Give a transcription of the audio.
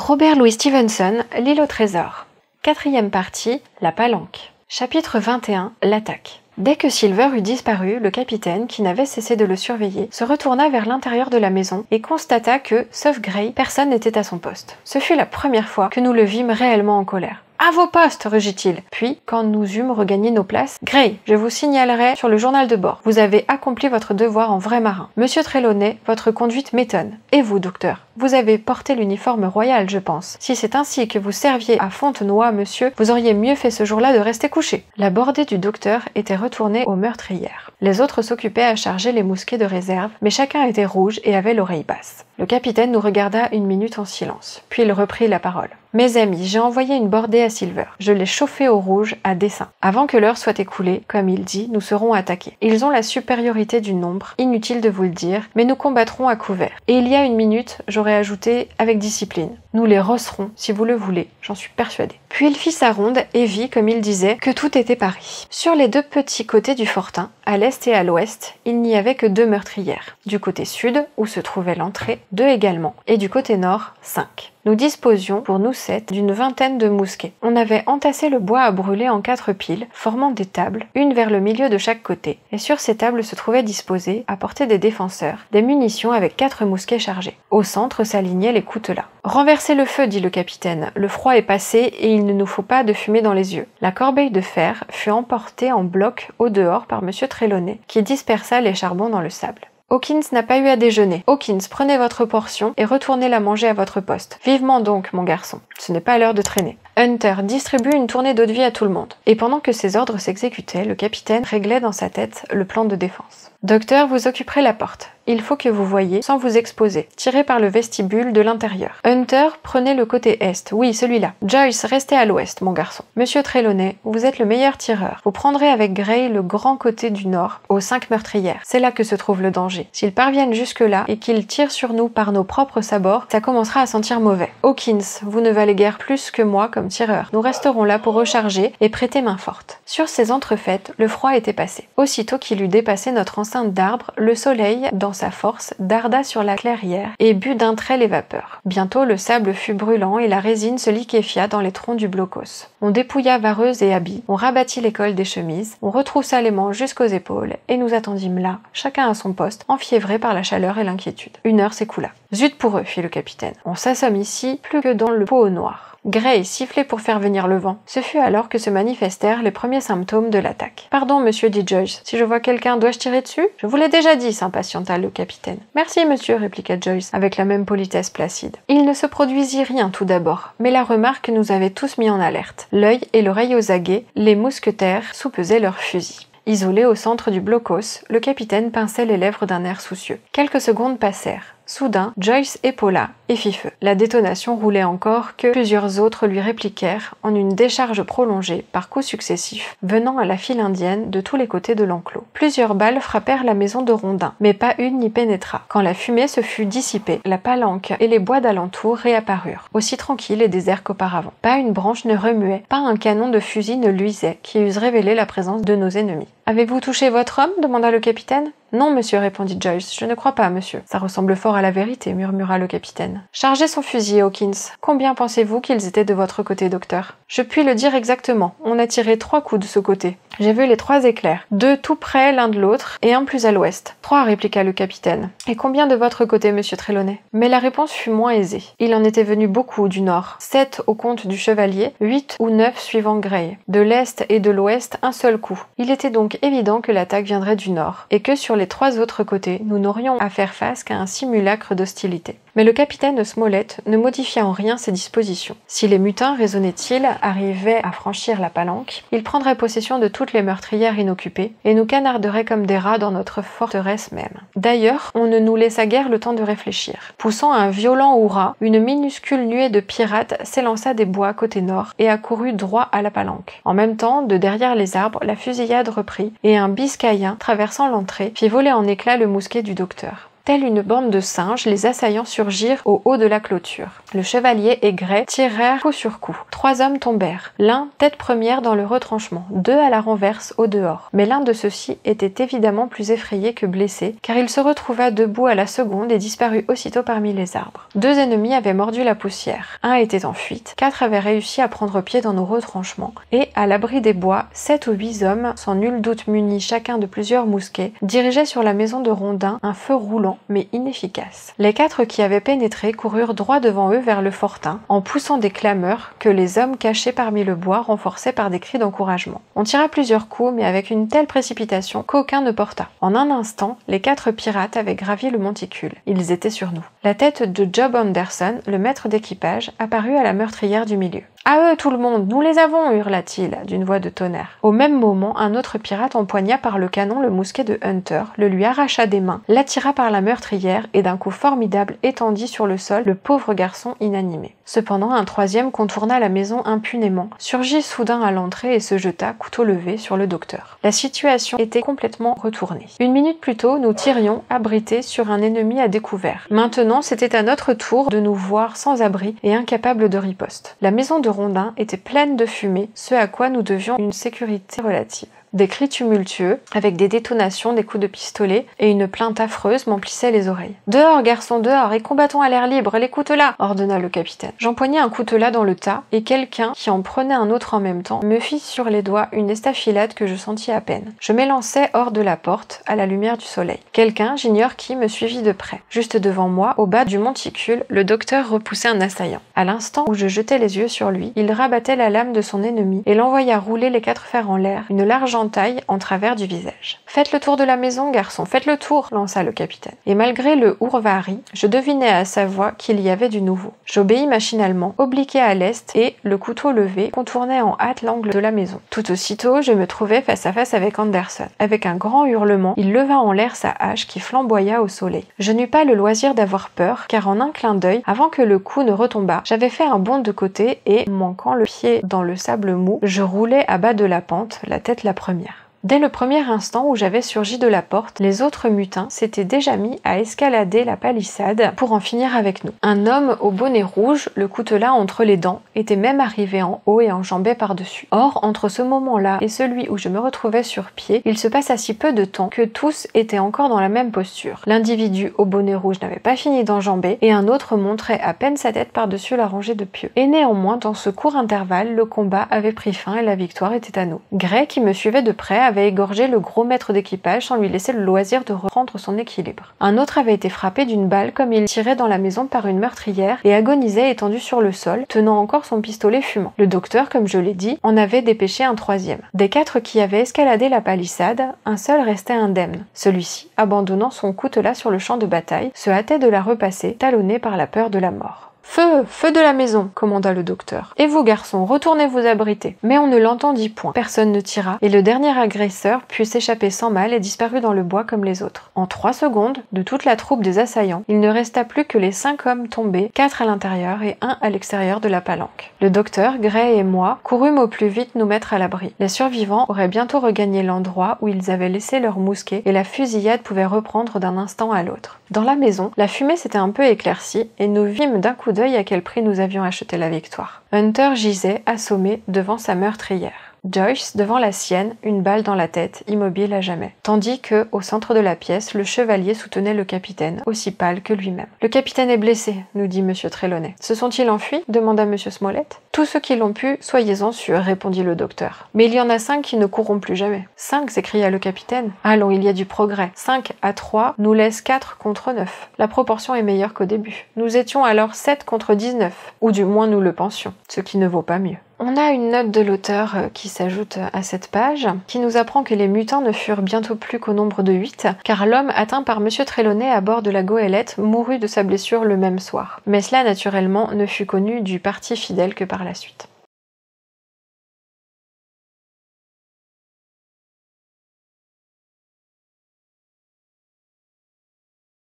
Robert Louis Stevenson, L'île au trésor. 4e partie, la palanque. Chapitre 21, l'attaque. Dès que Silver eut disparu, le capitaine, qui n'avait cessé de le surveiller, se retourna vers l'intérieur de la maison et constata que, sauf Gray, personne n'était à son poste. Ce fut la première fois que nous le vîmes réellement en colère. « À vos postes !» rugit-il. Puis, quand nous eûmes regagné nos places, « Gray, je vous signalerai sur le journal de bord. Vous avez accompli votre devoir en vrai marin. Monsieur Trelawney, votre conduite m'étonne. Et vous, docteur? Vous avez porté l'uniforme royal, je pense. Si c'est ainsi que vous serviez à Fontenoy, monsieur, vous auriez mieux fait ce jour-là de rester couché. » La bordée du docteur était retournée aux meurtrières. Les autres s'occupaient à charger les mousquets de réserve, mais chacun était rouge et avait l'oreille basse. Le capitaine nous regarda une minute en silence, puis il reprit la parole. « Mes amis, j'ai envoyé une bordée à Silver. Je l'ai chauffé au rouge à dessein. Avant que l'heure soit écoulée, comme il dit, nous serons attaqués. Ils ont la supériorité du nombre, inutile de vous le dire, mais nous combattrons à couvert. Et il y a une minute, j'aurais ajouté avec discipline. Nous les rosserons, si vous le voulez, j'en suis persuadé. » Puis il fit sa ronde et vit, comme il disait, que tout était pari. Sur les deux petits côtés du fortin, à l'est et à l'ouest, il n'y avait que 2 meurtrières. Du côté sud, où se trouvait l'entrée, 2 également, et du côté nord, 5. Nous disposions, pour nous 7, d'une vingtaine de mousquets. On avait entassé le bois à brûler en 4 piles, formant des tables, une vers le milieu de chaque côté, et sur ces tables se trouvaient disposées, à portée des défenseurs, des munitions avec 4 mousquets chargés. Au centre s'alignaient les coutelas. « Renversez le feu, dit le capitaine. Le froid est passé et il ne nous faut pas de fumée dans les yeux. » La corbeille de fer fut emportée en bloc au dehors par monsieur Trelawney, qui dispersa les charbons dans le sable. Hawkins n'a pas eu à déjeuner. Hawkins, prenez votre portion et retournez la manger à votre poste. Vivement donc, mon garçon. Ce n'est pas l'heure de traîner. Hunter, distribue une tournée d'eau-de-vie à tout le monde. Et pendant que ces ordres s'exécutaient, le capitaine réglait dans sa tête le plan de défense. Docteur, vous occuperez la porte. Il faut que vous voyiez, sans vous exposer. Tirez par le vestibule de l'intérieur. Hunter, prenez le côté est. Oui, celui-là. Joyce, restez à l'ouest, mon garçon. Monsieur Trelawney, vous êtes le meilleur tireur. Vous prendrez avec Gray le grand côté du nord, aux 5 meurtrières. C'est là que se trouve le danger. S'ils parviennent jusque-là et qu'ils tirent sur nous par nos propres sabords, ça commencera à sentir mauvais. Hawkins, vous ne valez guère plus que moi comme tireur. Nous resterons là pour recharger et prêter main forte. Sur ces entrefaites, le froid était passé. Aussitôt qu'il eut dépassé notre enceinte d'arbres, le soleil, dans sa force, darda sur la clairière et but d'un trait les vapeurs. Bientôt le sable fut brûlant et la résine se liquéfia dans les troncs du blocos. On dépouilla vareuse et habits, on rabattit les cols des chemises, on retroussa les manches jusqu'aux épaules et nous attendîmes là, chacun à son poste, enfiévrés par la chaleur et l'inquiétude. 1 heure s'écoula. « Zut pour eux, fit le capitaine. On s'assomme ici plus que dans le pot au noir. » Gray sifflait pour faire venir le vent. Ce fut alors que se manifestèrent les premiers symptômes de l'attaque. « Pardon, monsieur, dit Joyce. Si je vois quelqu'un, dois-je tirer dessus? Je vous l'ai déjà dit, s'impatienta le capitaine. « Merci, monsieur, répliqua Joyce, avec la même politesse placide. Il ne se produisit rien tout d'abord, mais la remarque nous avait tous mis en alerte. L'œil et l'oreille aux aguets, les mousquetaires soupesaient leurs fusils. Isolé au centre du blocos, le capitaine pinçait les lèvres d'un air soucieux. Quelques secondes passèrent. Soudain, Joyce épaula et fit feu. La détonation roulait encore que plusieurs autres lui répliquèrent en une décharge prolongée par coups successifs venant à la file indienne de tous les côtés de l'enclos. Plusieurs balles frappèrent la maison de Rondin, mais pas une n'y pénétra. Quand la fumée se fut dissipée, la palanque et les bois d'alentour réapparurent, aussi tranquilles et déserts qu'auparavant. Pas une branche ne remuait, pas un canon de fusil ne luisait qui eussent révélé la présence de nos ennemis. « Avez-vous touché votre homme ?» demanda le capitaine. « Non, monsieur, répondit Joyce, je ne crois pas, monsieur. »« Ça ressemble fort à la vérité, » murmura le capitaine. « Chargez son fusil, Hawkins. Combien pensez-vous qu'ils étaient de votre côté, docteur ?»« Je puis le dire exactement. On a tiré 3 coups de ce côté. J'ai vu les 3 éclairs, 2 tout près l'un de l'autre et un plus à l'ouest. 3, répliqua le capitaine. Et combien de votre côté, monsieur Trelawney? Mais la réponse fut moins aisée. Il en était venu beaucoup du nord, 7 au compte du chevalier, 8 ou 9 suivant Gray. De l'est et de l'ouest, un seul coup. Il était donc évident que l'attaque viendrait du nord, et que sur les 3 autres côtés, nous n'aurions à faire face qu'à un simulacre d'hostilité. Mais le capitaine Smollett ne modifia en rien ses dispositions. Si les mutins, raisonnait-il, arrivaient à franchir la palanque, ils prendraient possession de toutes les meurtrières inoccupées et nous canarderaient comme des rats dans notre forteresse même. D'ailleurs, on ne nous laissa guère le temps de réfléchir. Poussant un violent hurrah, une minuscule nuée de pirates s'élança des bois côté nord et accourut droit à la palanque. En même temps, de derrière les arbres, la fusillade reprit et un biscayen, traversant l'entrée, fit voler en éclats le mousquet du docteur. Telle une bande de singes, les assaillants surgirent au haut de la clôture. Le chevalier et Gray tirèrent coup sur coup. 3 hommes tombèrent, l'un tête première dans le retranchement, 2 à la renverse au dehors. Mais l'un de ceux-ci était évidemment plus effrayé que blessé, car il se retrouva debout à la seconde et disparut aussitôt parmi les arbres. 2 ennemis avaient mordu la poussière. Un était en fuite, 4 avaient réussi à prendre pied dans nos retranchements, et, à l'abri des bois, 7 ou 8 hommes, sans nul doute munis chacun de plusieurs mousquets, dirigeaient sur la maison de Rondin un feu roulant mais inefficace. Les 4 qui avaient pénétré coururent droit devant eux vers le fortin, en poussant des clameurs que les hommes cachés parmi le bois renforçaient par des cris d'encouragement. On tira plusieurs coups, mais avec une telle précipitation qu'aucun ne porta. En un instant, les 4 pirates avaient gravi le monticule. Ils étaient sur nous. La tête de Job Anderson, le maître d'équipage, apparut à la meurtrière du milieu. « À eux tout le monde, nous les avons !» hurla-t-il d'une voix de tonnerre. Au même moment, un autre pirate empoigna par le canon le mousquet de Hunter, le lui arracha des mains, l'attira par la meurtrière et d'un coup formidable étendit sur le sol le pauvre garçon inanimé. Cependant, un 3e contourna la maison impunément, surgit soudain à l'entrée et se jeta, couteau levé, sur le docteur. La situation était complètement retournée. 1 minute plus tôt, nous tirions, abrités, sur un ennemi à découvert. Maintenant, c'était à notre tour de nous voir sans abri et incapables de riposte. La maison de Rondin était pleine de fumée, ce à quoi nous devions une sécurité relative. Des cris tumultueux, avec des détonations, des coups de pistolet et une plainte affreuse m'emplissaient les oreilles. « Dehors, garçon, dehors, et combattons à l'air libre, les coutelas !» ordonna le capitaine. J'empoignai un coutelas dans le tas, et quelqu'un, qui en prenait un autre en même temps, me fit sur les doigts une estafilade que je sentis à peine. Je m'élançai hors de la porte, à la lumière du soleil. Quelqu'un, j'ignore qui, me suivit de près. Juste devant moi, au bas du monticule, le docteur repoussait un assaillant. À l'instant où je jetai les yeux sur lui, il rabattait la lame de son ennemi et l'envoya rouler les 4 fers en l'air, une large entaille en travers du visage. « Faites le tour de la maison, garçon, faites le tour !» lança le capitaine. Et malgré le hourvari, je devinais à sa voix qu'il y avait du nouveau. J'obéis machinalement, obliquai à l'est et, le couteau levé, contournai en hâte l'angle de la maison. Tout aussitôt, je me trouvai face à face avec Anderson. Avec un grand hurlement, il leva en l'air sa hache qui flamboya au soleil. Je n'eus pas le loisir d'avoir peur, car en un clin d'œil, avant que le coup ne retombât, j'avais fait un bond de côté et, manquant le pied dans le sable mou, je roulai à bas de la pente, la tête la première. Dès le premier instant où j'avais surgi de la porte, les autres mutins s'étaient déjà mis à escalader la palissade pour en finir avec nous. Un homme au bonnet rouge, le coutelas entre les dents, était même arrivé en haut et enjambait par-dessus. Or, entre ce moment-là et celui où je me retrouvais sur pied, il se passa si peu de temps que tous étaient encore dans la même posture. L'individu au bonnet rouge n'avait pas fini d'enjamber et un autre montrait à peine sa tête par-dessus la rangée de pieux. Et néanmoins, dans ce court intervalle, le combat avait pris fin et la victoire était à nous. Gray, qui me suivait de près, avait égorgé le gros maître d'équipage sans lui laisser le loisir de reprendre son équilibre. Un autre avait été frappé d'une balle comme il tirait dans la maison par une meurtrière et agonisait étendu sur le sol, tenant encore son pistolet fumant. Le docteur, comme je l'ai dit, en avait dépêché un 3e. Des 4 qui avaient escaladé la palissade, un seul restait indemne. Celui-ci, abandonnant son coutelas sur le champ de bataille, se hâtait de la repasser, talonné par la peur de la mort. « Feu! Feu de la maison !» commanda le docteur. « Et vous, garçons, retournez vous abriter. » Mais on ne l'entendit point. Personne ne tira, et le dernier agresseur put s'échapper sans mal et disparut dans le bois comme les autres. En 3 secondes, de toute la troupe des assaillants, il ne resta plus que les 5 hommes tombés, 4 à l'intérieur et 1 à l'extérieur de la palanque. Le docteur, Gray et moi courûmes au plus vite nous mettre à l'abri. Les survivants auraient bientôt regagné l'endroit où ils avaient laissé leurs mousquets et la fusillade pouvait reprendre d'un instant à l'autre. Dans la maison, la fumée s'était un peu éclaircie et nous vîmes d'un coup d'œil à quel prix nous avions acheté la victoire. Hunter gisait, assommé, devant sa meurtrière. Joyce devant la sienne, une balle dans la tête, immobile à jamais. Tandis que, au centre de la pièce, le chevalier soutenait le capitaine, aussi pâle que lui-même. « Le capitaine est blessé, nous dit M. Trelawney. « Se sont-ils enfuis ?» demanda M. Smollett. « Tous ceux qui l'ont pu, soyez-en sûrs, répondit le docteur. Mais il y en a 5 qui ne courront plus jamais. 5, s'écria le capitaine. Allons, il y a du progrès. 5 à 3 nous laisse 4 contre 9. La proportion est meilleure qu'au début. Nous étions alors 7 contre 19, ou du moins nous le pensions, ce qui ne vaut pas mieux. On a une note de l'auteur qui s'ajoute à cette page, qui nous apprend que les mutins ne furent bientôt plus qu'au nombre de 8, car l'homme atteint par M. Trelawney à bord de la goélette mourut de sa blessure le même soir. Mais cela, naturellement, ne fut connu du parti fidèle que par la suite.